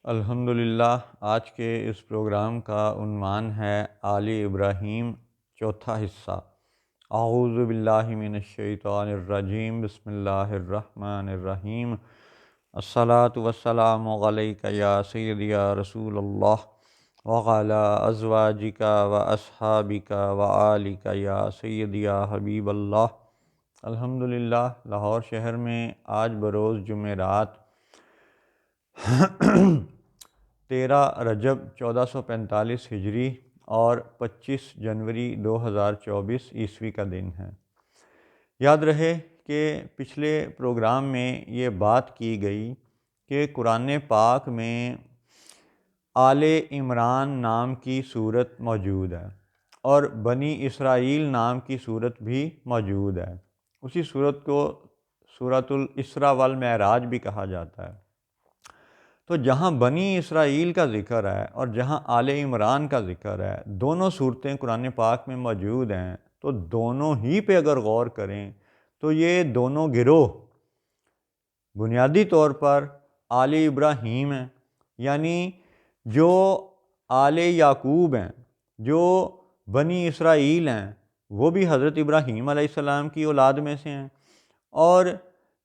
الحمدللہ آج کے اس پروگرام کا عنوان ہے آل ابراہیم، چوتھا حصہ۔ اعوذ باللہ من الشیطان الرجیم، بسم اللہ الرحمن الرحیم۔ الصلاۃ والسلام علیک یا سیدی یا رسول اللہ وعلی ازواجک و اصحابک و آلک یا سیدی یا حبیب اللہ۔ الحمدللہ لاہور شہر میں آج بروز جمعرات 13 رجب 1445 ہجری اور 25 جنوری 2024 عیسوی کا دن ہے۔ یاد رہے کہ پچھلے پروگرام میں یہ بات کی گئی کہ قرآن پاک میں آل عمران نام کی صورت موجود ہے اور بنی اسرائیل نام کی صورت بھی موجود ہے۔ اسی صورت کو سورۃ الاسراء والمعراج بھی کہا جاتا ہے۔ تو جہاں بنی اسرائیل کا ذکر ہے اور جہاں آل عمران کا ذکر ہے، دونوں صورتیں قرآن پاک میں موجود ہیں، تو دونوں ہی پہ اگر غور کریں تو یہ دونوں گروہ بنیادی طور پر آل ابراہیم ہیں، یعنی جو آل یعقوب ہیں، جو بنی اسرائیل ہیں، وہ بھی حضرت ابراہیم علیہ السلام کی اولاد میں سے ہیں، اور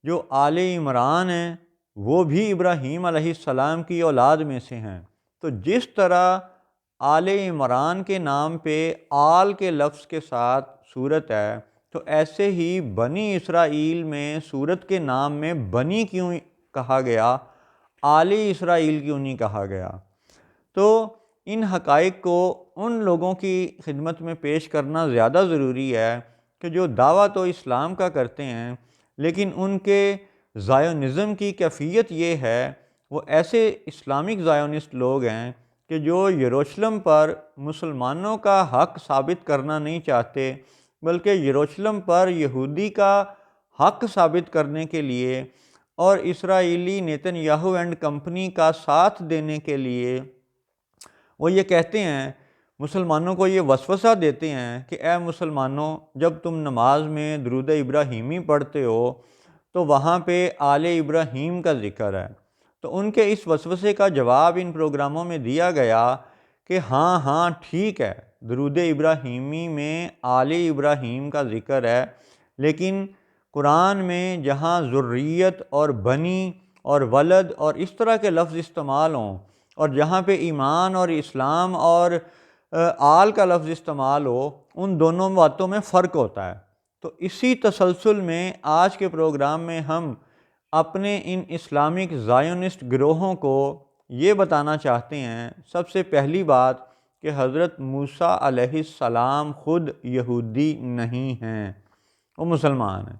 جو آل عمران ہیں وہ بھی ابراہیم علیہ السلام کی اولاد میں سے ہیں۔ تو جس طرح آل عمران کے نام پہ آل کے لفظ کے ساتھ صورت ہے، تو ایسے ہی بنی اسرائیل میں صورت کے نام میں بنی کیوں کہا گیا، آل اسرائیل کیوں نہیں کہا گیا؟ تو ان حقائق کو ان لوگوں کی خدمت میں پیش کرنا زیادہ ضروری ہے کہ جو دعویٰ تو اسلام کا کرتے ہیں، لیکن ان کے زائونزم کی کیفیت یہ ہے، وہ ایسے اسلامک زائونسٹ لوگ ہیں کہ جو یروشلم پر مسلمانوں کا حق ثابت کرنا نہیں چاہتے، بلکہ یروشلم پر یہودی کا حق ثابت کرنے کے لیے اور اسرائیلی نیتن یاہو اینڈ کمپنی کا ساتھ دینے کے لیے وہ یہ کہتے ہیں، مسلمانوں کو یہ وسوسہ دیتے ہیں کہ اے مسلمانوں، جب تم نماز میں درود ابراہیمی پڑھتے ہو تو وہاں پہ آل ابراہیم کا ذکر ہے۔ تو ان کے اس وسوسے کا جواب ان پروگراموں میں دیا گیا کہ ہاں ٹھیک ہے، درود ابراہیمی میں آل ابراہیم کا ذکر ہے، لیکن قرآن میں جہاں ذریت اور بنی اور ولد اور اس طرح کے لفظ استعمال ہوں، اور جہاں پہ ایمان اور اسلام اور آل کا لفظ استعمال ہو، ان دونوں باتوں میں فرق ہوتا ہے۔ تو اسی تسلسل میں آج کے پروگرام میں ہم اپنے ان اسلامک زائونسٹ گروہوں کو یہ بتانا چاہتے ہیں، سب سے پہلی بات کہ حضرت موسیٰ علیہ السلام خود یہودی نہیں ہیں، وہ مسلمان ہیں۔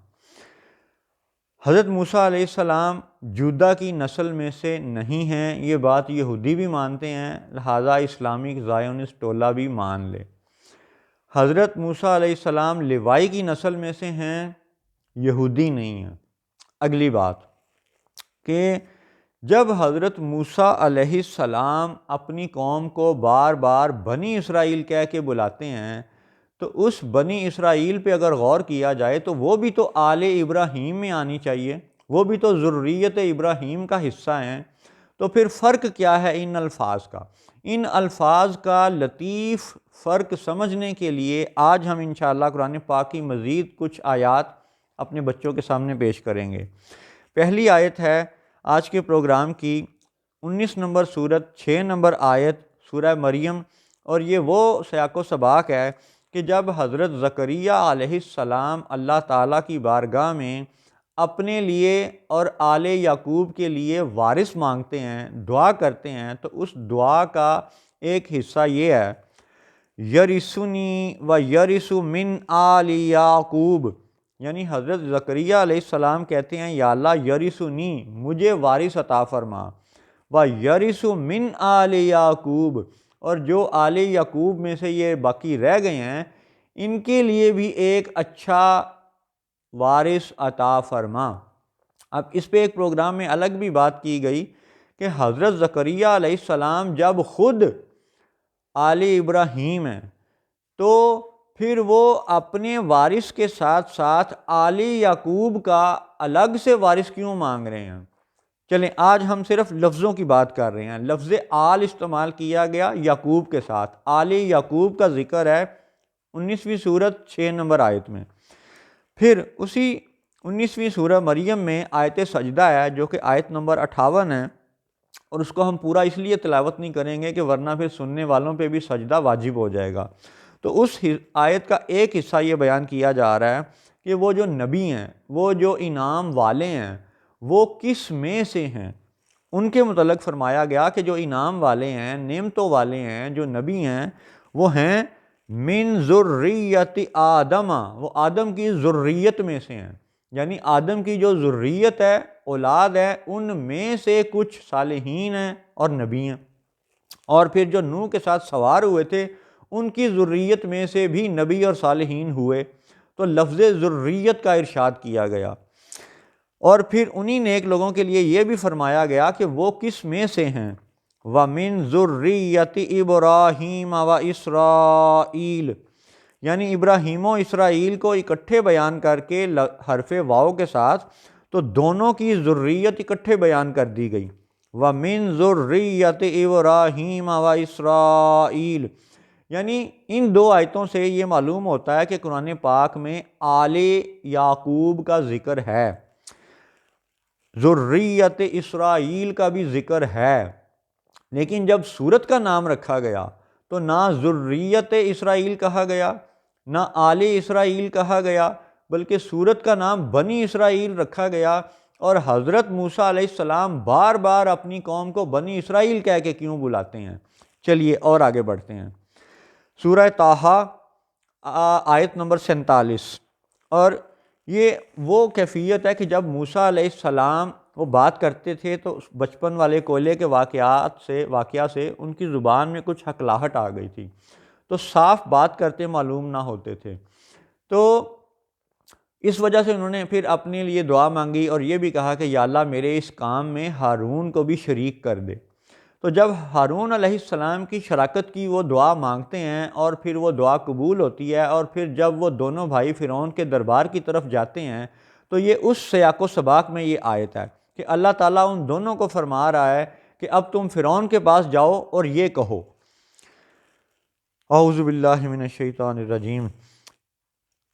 حضرت موسیٰ علیہ السلام جودا کی نسل میں سے نہیں ہیں، یہ بات یہودی بھی مانتے ہیں، لہٰذا اسلامک زائونسٹ ٹولہ بھی مان لے۔ حضرت موسیٰ علیہ السلام لیوائی کی نسل میں سے ہیں، یہودی نہیں ہیں۔ اگلی بات کہ جب حضرت موسیٰ علیہ السلام اپنی قوم کو بار بار بنی اسرائیل کہہ کے بلاتے ہیں، تو اس بنی اسرائیل پہ اگر غور کیا جائے تو وہ بھی تو آل ابراہیم میں آنی چاہیے، وہ بھی تو ذریت ابراہیم کا حصہ ہیں۔ تو پھر فرق کیا ہے ان الفاظ کا؟ ان الفاظ کا لطیف فرق سمجھنے کے لیے آج ہم انشاءاللہ قرآن پاک کی مزید کچھ آیات اپنے بچوں کے سامنے پیش کریں گے۔ پہلی آیت ہے آج کے پروگرام کی 19 نمبر سورت 6 نمبر آیت سورہ مریم، اور یہ وہ سیاق و سباق ہے کہ جب حضرت زکریا علیہ السلام اللہ تعالیٰ کی بارگاہ میں اپنے لیے اور آل یعقوب کے لیے وارث مانگتے ہیں، دعا کرتے ہیں، تو اس دعا کا ایک حصہ یہ ہے، یرثنی و یرث من آل یعقوب، یعنی حضرت زکریا علیہ السلام کہتے ہیں یا اللہ یرثنی، مجھے وارث عطا فرما، و یرث من آل یعقوب، اور جو آل یعقوب میں سے یہ باقی رہ گئے ہیں ان کے لیے بھی ایک اچھا وارث عطا فرما۔ اب اس پہ ایک پروگرام میں الگ بھی بات کی گئی کہ حضرت زکریا علیہ السلام جب خود آل ابراہیم ہیں تو پھر وہ اپنے وارث کے ساتھ ساتھ آل یعقوب کا الگ سے وارث کیوں مانگ رہے ہیں؟ چلیں آج ہم صرف لفظوں کی بات کر رہے ہیں. لفظ آل استعمال کیا گیا یعقوب کے ساتھ. آل یعقوب کا ذکر ہے 19ویں سورت 6 نمبر آیت میں. پھر اسی 19ویں سورہ مریم میں آیت سجدہ ہے جو کہ آیت نمبر 58 ہے، اور اس کو ہم پورا اس لیے تلاوت نہیں کریں گے کہ ورنہ پھر سننے والوں پہ بھی سجدہ واجب ہو جائے گا. تو اس آیت کا ایک حصہ یہ بیان کیا جا رہا ہے کہ وہ جو نبی ہیں، وہ جو انعام والے ہیں، وہ کس میں سے ہیں. ان کے متعلق فرمایا گیا کہ جو انعام والے ہیں، نعمتوں والے ہیں، جو نبی ہیں، وہ ہیں من ذریت آدم، وہ آدم کی ذریت میں سے ہیں. یعنی آدم کی جو ذریت ہے، اولاد ہے، ان میں سے کچھ صالحین ہیں اور نبی ہیں. اور پھر جو نوح کے ساتھ سوار ہوئے تھے ان کی ذریت میں سے بھی نبی اور صالحین ہوئے. تو لفظ ذریت کا ارشاد کیا گیا. اور پھر انہی نیک لوگوں کے لیے یہ بھی فرمایا گیا کہ وہ کس میں سے ہیں. وَمِن ذُرِّيَّةِ إِبْرَاهِيمَ وَإِسْرَائِيلَ، یعنی ابراہیم و اسرائیل کو اکٹھے بیان کر کے حرف واو کے ساتھ، تو دونوں کی ذریت اکٹھے بیان کر دی گئی. وَمِن ذُرِّيَّةِ إِبْرَاهِيمَ وَإِسْرَائِيلَ، یعنی ان دو آیتوں سے یہ معلوم ہوتا ہے کہ قرآن پاک میں آل یعقوب کا ذکر ہے، ذریت اسرائیل کا بھی ذکر ہے. لیکن جب سورت کا نام رکھا گیا تو نہ ذریت اسرائیل کہا گیا، نہ آل اسرائیل کہا گیا، بلکہ سورت کا نام بنی اسرائیل رکھا گیا. اور حضرت موسیٰ علیہ السلام بار بار اپنی قوم کو بنی اسرائیل کہہ کے کیوں بلاتے ہیں؟ چلیے اور آگے بڑھتے ہیں. سورہ طٰہٰ آیت نمبر 47. اور یہ وہ کیفیت ہے کہ جب موسیٰ علیہ السلام وہ بات کرتے تھے تو بچپن والے کوئلے کے واقعہ سے ان کی زبان میں کچھ ہکلاہٹ آ گئی تھی، تو صاف بات کرتے معلوم نہ ہوتے تھے. تو اس وجہ سے انہوں نے پھر اپنے لیے دعا مانگی اور یہ بھی کہا کہ یا اللہ میرے اس کام میں ہارون کو بھی شریک کر دے. تو جب ہارون علیہ السلام کی شراکت کی وہ دعا مانگتے ہیں اور پھر وہ دعا قبول ہوتی ہے، اور پھر جب وہ دونوں بھائی فرعون کے دربار کی طرف جاتے ہیں تو یہ اس سیاق و سباق میں یہ آیت ہے کہ اللہ تعالیٰ ان دونوں کو فرما رہا ہے کہ اب تم فرعون کے پاس جاؤ اور یہ کہو، اعوذ باللہ من الشیطان الرجیم،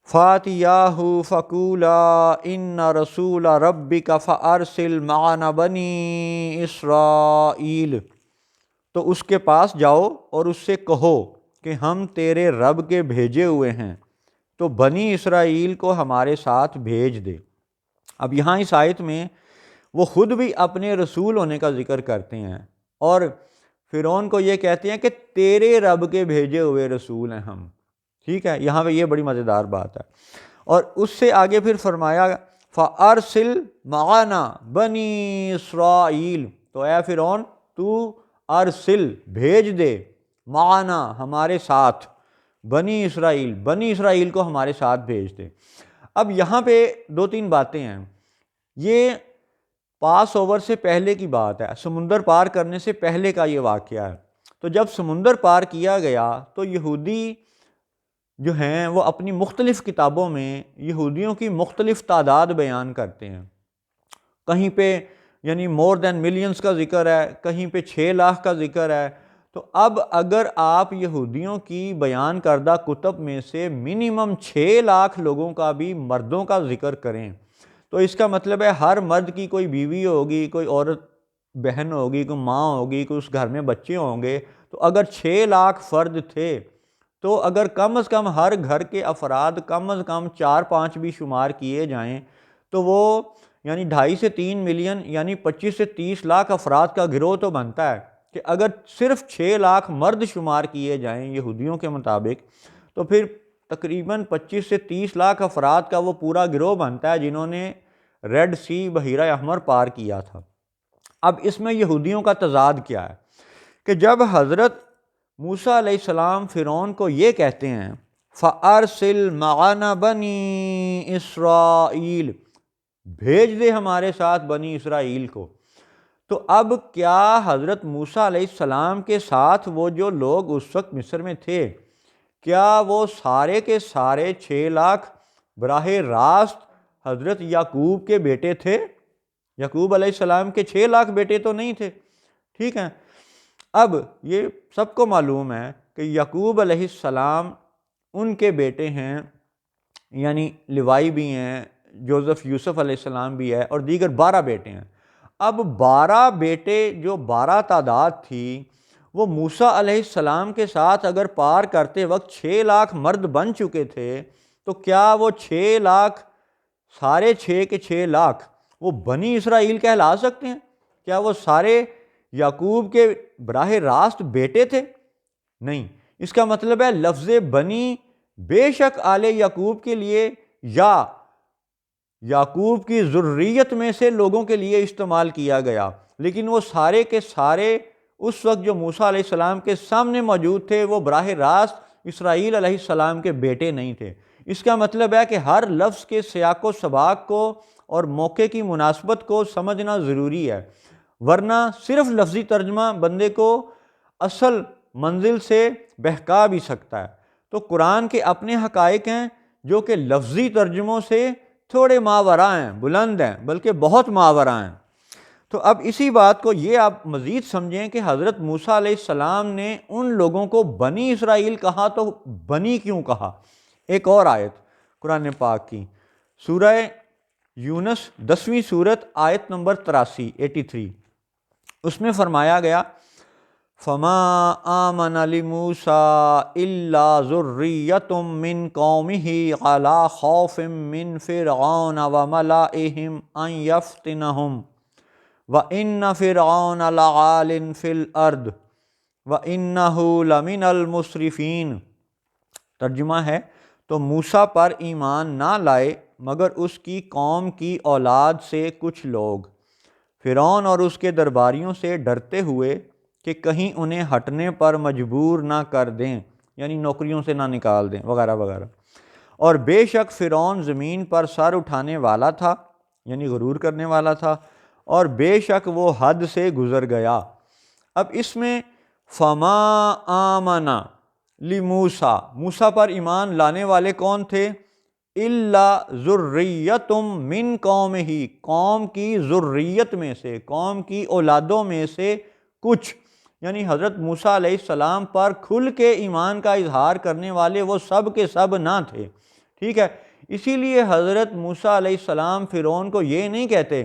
فَأْتِيَاهُ فَقُولَا إِنَّ رَسُولَ رَبِّكَ فَأَرْسِلْ مَعَنَا بَنِي إِسْرَائِيلَ، تو اس کے پاس جاؤ اور اس سے کہو کہ ہم تیرے رب کے بھیجے ہوئے ہیں، تو بنی اسرائیل کو ہمارے ساتھ بھیج دے. اب یہاں اس آیت میں وہ خود بھی اپنے رسول ہونے کا ذکر کرتے ہیں اور فرعون کو یہ کہتے ہیں کہ تیرے رب کے بھیجے ہوئے رسول ہیں ہم. ٹھیک ہے، یہاں پہ یہ بڑی مزیدار بات ہے. اور اس سے آگے پھر فرمایا فَأَرْسِلْ مَعَنَا بَنِي إِسْرَائِيلَ، تو اے فرعون تو ارسل بھیج دے، معنا ہمارے ساتھ، بنی اسرائیل کو ہمارے ساتھ بھیج دے. اب یہاں پہ دو تین باتیں ہیں. یہ پاس اوور سے پہلے کی بات ہے، سمندر پار کرنے سے پہلے کا یہ واقعہ ہے. تو جب سمندر پار کیا گیا تو یہودی جو ہیں وہ اپنی مختلف کتابوں میں یہودیوں کی مختلف تعداد بیان کرتے ہیں. کہیں پہ یعنی مور دین ملینز کا ذکر ہے، کہیں پہ 6 لاکھ کا ذکر ہے. تو اب اگر آپ یہودیوں کی بیان کردہ کتب میں سے منیمم 6 لاکھ لوگوں کا بھی مردوں کا ذکر کریں تو اس کا مطلب ہے ہر مرد کی کوئی بیوی ہوگی، کوئی عورت بہن ہوگی، کوئی ماں ہوگی، کوئی اس گھر میں بچے ہوں گے. تو اگر 6 لاکھ فرد تھے تو اگر کم از کم ہر گھر کے افراد کم از کم 4-5 بھی شمار کیے جائیں تو وہ یعنی 2.5 سے 3 ملین یعنی 25 سے 30 لاکھ افراد کا گروہ تو بنتا ہے. کہ اگر صرف 6 لاکھ مرد شمار کیے جائیں یہودیوں کے مطابق تو پھر تقریباً 25 سے 30 لاکھ افراد کا وہ پورا گروہ بنتا ہے جنہوں نے ریڈ سی بحیرہ احمر پار کیا تھا. اب اس میں یہودیوں کا تضاد کیا ہے کہ جب حضرت موسیٰ علیہ السلام فرعون کو یہ کہتے ہیں فَأَرْسِلْ مَعَنَا بَنِي إِسْرَائِيلَ، بھیج دے ہمارے ساتھ بنی اسرائیل کو، تو اب کیا حضرت موسیٰ علیہ السلام کے ساتھ وہ جو لوگ اس وقت مصر میں تھے کیا وہ سارے کے سارے 6 لاکھ براہ راست حضرت یعقوب کے بیٹے تھے؟ یعقوب علیہ السلام کے 6 لاکھ بیٹے تو نہیں تھے، ٹھیک ہے۔ اب یہ سب کو معلوم ہے کہ یعقوب علیہ السلام ان کے بیٹے ہیں، یعنی لیوائی بھی ہیں، جوزف یوسف علیہ السلام بھی ہے، اور دیگر 12 بیٹے ہیں۔ اب 12 بیٹے، جو 12 تعداد تھی، وہ موسیٰ علیہ السلام کے ساتھ اگر پار کرتے وقت 6 لاکھ مرد بن چکے تھے، تو کیا وہ 6 لاکھ، سارے 6 کے 6 لاکھ وہ بنی اسرائیل کہلا سکتے ہیں؟ کیا وہ سارے یعقوب کے براہ راست بیٹے تھے؟ نہیں۔ اس کا مطلب ہے لفظ بنی بے شک آل یعقوب کے لیے یا یعقوب کی ذریت میں سے لوگوں کے لیے استعمال کیا گیا، لیکن وہ سارے کے سارے اس وقت جو موسیٰ علیہ السلام کے سامنے موجود تھے، وہ براہ راست اسرائیل علیہ السلام کے بیٹے نہیں تھے۔ اس کا مطلب ہے کہ ہر لفظ کے سیاق و سباق کو اور موقع کی مناسبت کو سمجھنا ضروری ہے، ورنہ صرف لفظی ترجمہ بندے کو اصل منزل سے بہکا بھی سکتا ہے۔ تو قرآن کے اپنے حقائق ہیں جو کہ لفظی ترجموں سے تھوڑے ماوراء ہیں، بلند ہیں، بلکہ بہت ماوراء ہیں۔ تو اب اسی بات کو یہ آپ مزید سمجھیں کہ حضرت موسیٰ علیہ السلام نے ان لوگوں کو بنی اسرائیل کہا تو بنی کیوں کہا؟ ایک اور آیت قرآن پاک کی، سورہ یونس 10ویں سورت، آیت نمبر 83، اس میں فرمایا گیا فما آمن لموسیٰ الا ذریۃ من قومہ علی خوف من فرعون وملئہم ان یفتنہم وَإِنَّ فِرْعَوْنَ لَعَالٍ فِي الْأَرْضِ وَإِنَّهُ لَمِنَ الْمُسْرِفِينَ۔ ترجمہ ہے، تو موسیٰ پر ایمان نہ لائے مگر اس کی قوم کی اولاد سے کچھ لوگ، فرعون اور اس کے درباریوں سے ڈرتے ہوئے کہ کہیں انہیں ہٹنے پر مجبور نہ کر دیں، یعنی نوکریوں سے نہ نکال دیں وغیرہ وغیرہ۔ اور بے شک فرعون زمین پر سر اٹھانے والا تھا، یعنی غرور کرنے والا تھا، اور بے شک وہ حد سے گزر گیا۔ اب اس میں فما آمنا لموسیٰ، موسیٰ پر ایمان لانے والے کون تھے؟ الا ذریۃ من قومہ، قوم کی ذریت میں سے، قوم کی اولادوں میں سے کچھ، یعنی حضرت موسیٰ علیہ السلام پر کھل کے ایمان کا اظہار کرنے والے وہ سب کے سب نہ تھے، ٹھیک ہے۔ اسی لیے حضرت موسیٰ علیہ السلام فرعون کو یہ نہیں کہتے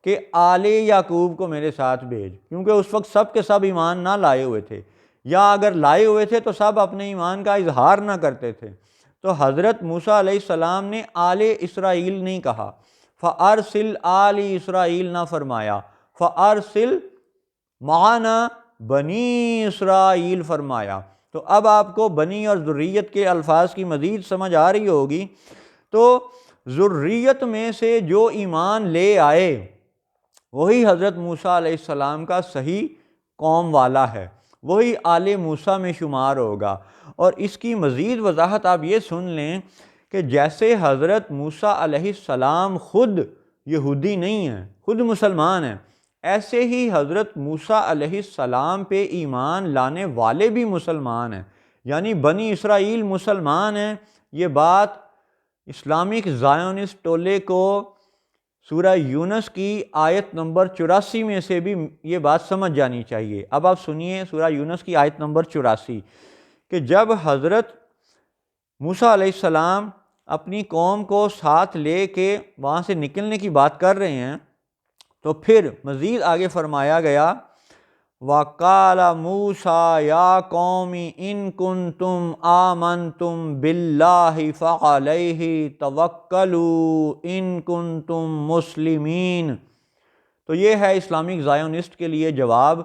کہ آل یعقوب کو میرے ساتھ بھیج، کیونکہ اس وقت سب کے سب ایمان نہ لائے ہوئے تھے، یا اگر لائے ہوئے تھے تو سب اپنے ایمان کا اظہار نہ کرتے تھے۔ تو حضرت موسیٰ علیہ السلام نے آل اسرائیل نہیں کہا، فَأَرْسِلْ آلِ اسرائیل نہ فرمایا، فَأَرْسِلْ معنا بنی اسرائیل فرمایا۔ تو اب آپ کو بنی اور ذریت کے الفاظ کی مزید سمجھ آ رہی ہوگی۔ تو ذریت میں سے جو ایمان لے آئے وہی حضرت موسیٰ علیہ السلام کا صحیح قوم والا ہے، وہی آل موسیٰ میں شمار ہوگا۔ اور اس کی مزید وضاحت آپ یہ سن لیں کہ جیسے حضرت موسیٰ علیہ السلام خود یہودی نہیں ہیں، خود مسلمان ہیں، ایسے ہی حضرت موسیٰ علیہ السلام پہ ایمان لانے والے بھی مسلمان ہیں، یعنی بنی اسرائیل مسلمان ہیں۔ یہ بات اسلامک زائونسٹ ٹولے کو سورہ یونس کی آیت نمبر 84 میں سے بھی یہ بات سمجھ جانی چاہیے۔ اب آپ سنیے سورہ یونس کی آیت نمبر 84 کہ جب حضرت موسیٰ علیہ السلام اپنی قوم کو ساتھ لے کے وہاں سے نکلنے کی بات کر رہے ہیں، تو پھر مزید آگے فرمایا گیا وَقَالَ مُوسَىٰ يَا قَوْمِ إِن كُنتُمْ آمَنْتُمْ بِاللَّهِ فَعَلَيْهِ تَوَكَّلُوا إِن كُنتُمْ مُسْلِمِينَ۔ تو یہ ہے اسلامک زائونسٹ کے لیے جواب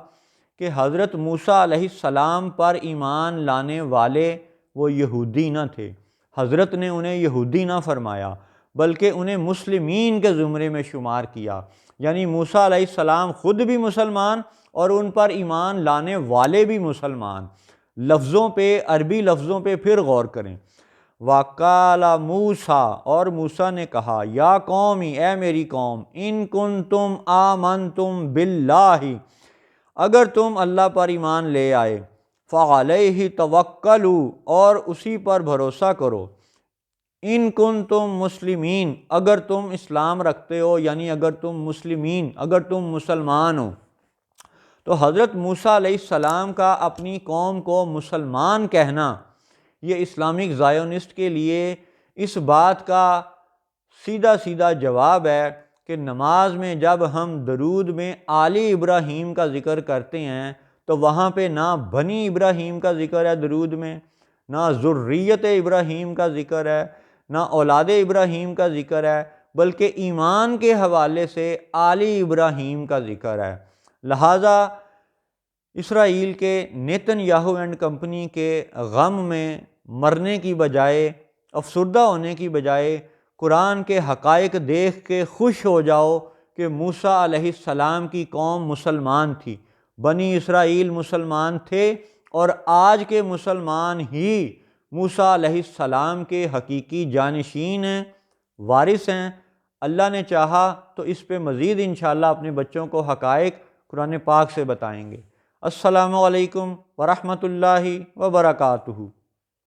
کہ حضرت موسیٰ علیہ السلام پر ایمان لانے والے وہ یہودی نہ تھے، حضرت نے انہیں یہودی نہ فرمایا بلکہ انہیں مسلمین کے زمرے میں شمار کیا، یعنی موسیٰ علیہ السلام خود بھی مسلمان اور ان پر ایمان لانے والے بھی مسلمان۔ لفظوں پہ، عربی لفظوں پہ پھر غور کریں۔ وَقَالَ مُوسَىٰ، اور موسیٰ نے کہا، یا قومی، اے میری قوم، ان کنتم آمنتم باللہ، اگر تم اللہ پر ایمان لے آئے، فَعَلَيْهِ تَوَكَّلُوا، اور اسی پر بھروسہ کرو، ان کنتم مسلمین، اگر تم اسلام رکھتے ہو، یعنی اگر تم مسلمین، اگر تم مسلمان ہو۔ تو حضرت موسیٰ علیہ السلام کا اپنی قوم کو مسلمان کہنا، یہ اسلامک زائونسٹ کے لیے اس بات کا سیدھا سیدھا جواب ہے کہ نماز میں جب ہم درود میں آل ابراہیم کا ذکر کرتے ہیں تو وہاں پہ نہ بنی ابراہیم کا ذکر ہے درود میں، نہ ذریت ابراہیم کا ذکر ہے، نہ اولاد ابراہیم کا ذکر ہے، بلکہ ایمان کے حوالے سے آل ابراہیم کا ذکر ہے۔ لہٰذا اسرائیل کے نیتن یاہو اینڈ کمپنی کے غم میں مرنے کی بجائے، افسردہ ہونے کی بجائے، قرآن کے حقائق دیکھ کے خوش ہو جاؤ کہ موسیٰ علیہ السلام کی قوم مسلمان تھی، بنی اسرائیل مسلمان تھے، اور آج کے مسلمان ہی موسیٰ علیہ السلام کے حقیقی جانشین ہیں، وارث ہیں۔ اللہ نے چاہا تو اس پہ مزید انشاءاللہ اپنے بچوں کو حقائق قرآن پاک سے بتائیں گے۔ السلام علیکم ورحمۃ اللہ وبرکاتہ۔